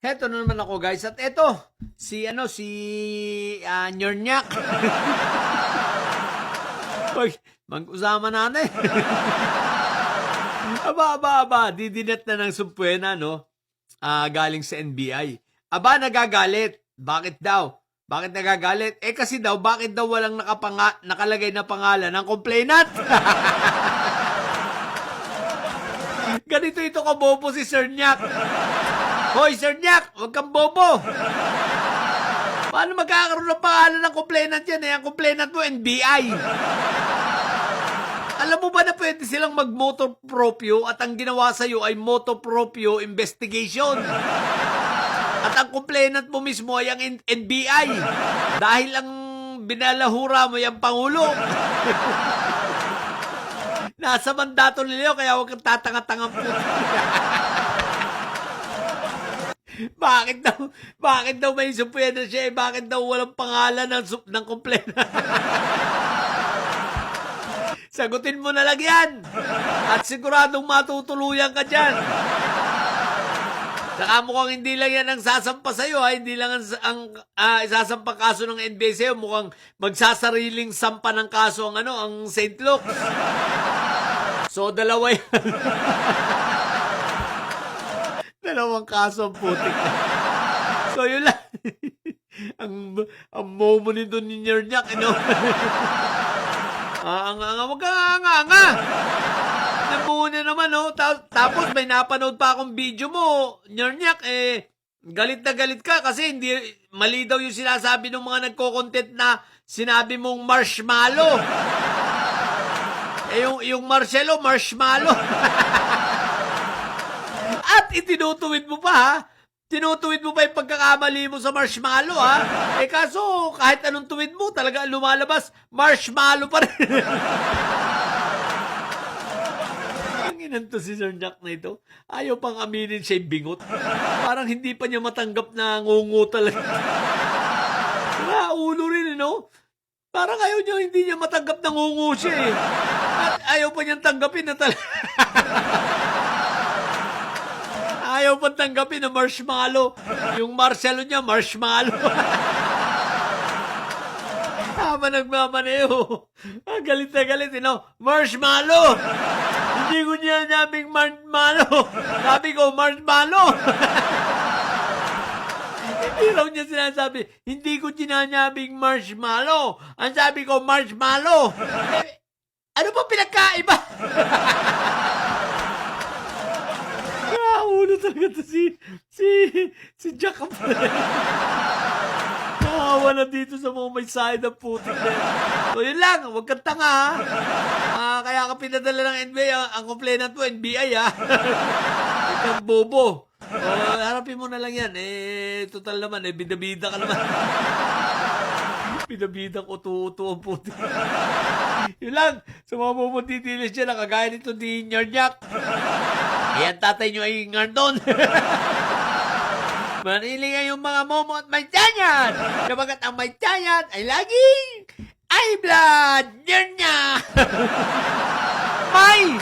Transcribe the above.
Heto na naman ako guys at eto si Nyornyak. Mag-usama natin. aba, didinet na ng sumpuena, no? Galing sa NBI. Aba, nagagalit. Bakit daw? Bakit nagagalit? Kasi daw, bakit daw walang nakalagay na pangalan ng complainant? Ganito ito kabobo si Sir Nyak. Hoy, Sir Nyak, huwag kang bobo. Paano magkakaroon ng pangalan ng complainant yan? Ang complainant mo, NBI. Alam mo ba na pwede silang mag-motor proprio at ang ginawa sa'yo ay motor proprio investigation? At ang complainant mo mismo ay ang NBI. Dahil ang binalahura mo ay ang Pangulo. Nasa mandato nila kaya huwag kang tatanga-tangang puto. Bakit daw may supwena siya? Bakit daw walang pangalan ng complainant? Sagutin mo na lang yan. At siguradong matutuluyan ka dyan. Saka mukhang hindi lang yan ang sasampa sa'yo. Hindi lang ang isasampang kaso ng NBI sa'yo. Mukhang magsasariling sampa ng kaso ang St. Luke. So, dalawa yan. Dalawang kaso ang putik. So, yun lang. ang momo nito ni Nyornyak, wag ka nga. Nabuo na naman, Tapos may napanood pa akong video mo, Nyornyak, galit na galit ka kasi hindi, mali daw yung sinasabi ng mga nagko-content na sinabi mong marshmallow. Yung Marcelo, marshmallow. At itinutuwid mo pa, ha? Tinutuwid mo pa yung pagkakamali mo sa marshmallow, ha? Kaso, kahit anong tuwid mo, talaga lumalabas, marshmallow pa rin. Ang inanto si Sir Jack na ito, ayaw pang aminin siya'y bingot. Parang hindi pa niya matanggap na ngungu talaga. Ulo rin, Parang ayaw niya, hindi niya matanggap na ngungu siya, At ayaw pa niyang tanggapin na talaga. Ayaw pa tanggapin na marshmallow. Yung Marcelo niya, marshmallow. Habang nagmamaneo. Galit na galit, Marshmallow! Hindi ko niya nabing marshmallow. Sabi ko, marshmallow! Hindi raw niya sinasabi, hindi ko sinasabing marshmallow. Ang sabi ko, marshmallow. Ano ba pinagkaiba? Ulo talaga to si Jack. Nakawa na dito sa mga may side ng putik na. So yun lang, huwag kang tanga, kaya ka pinadala ng NBI, ang complainant mo, NBI, Huwag kang bobo. Harapin mo na lang yan. Total naman, bida-bida ka naman. Bida-bida ko, uto-uto ang putik. Yun lang, sa mga bumutitilis dyan, nakagaya nito ni Nyornyak. Ayan, tatay nyo ay ngardon. Manilingan yung mga momo at may tiyan. Sabagat ang may tiyan ay laging ay blood. Nyornyak. May!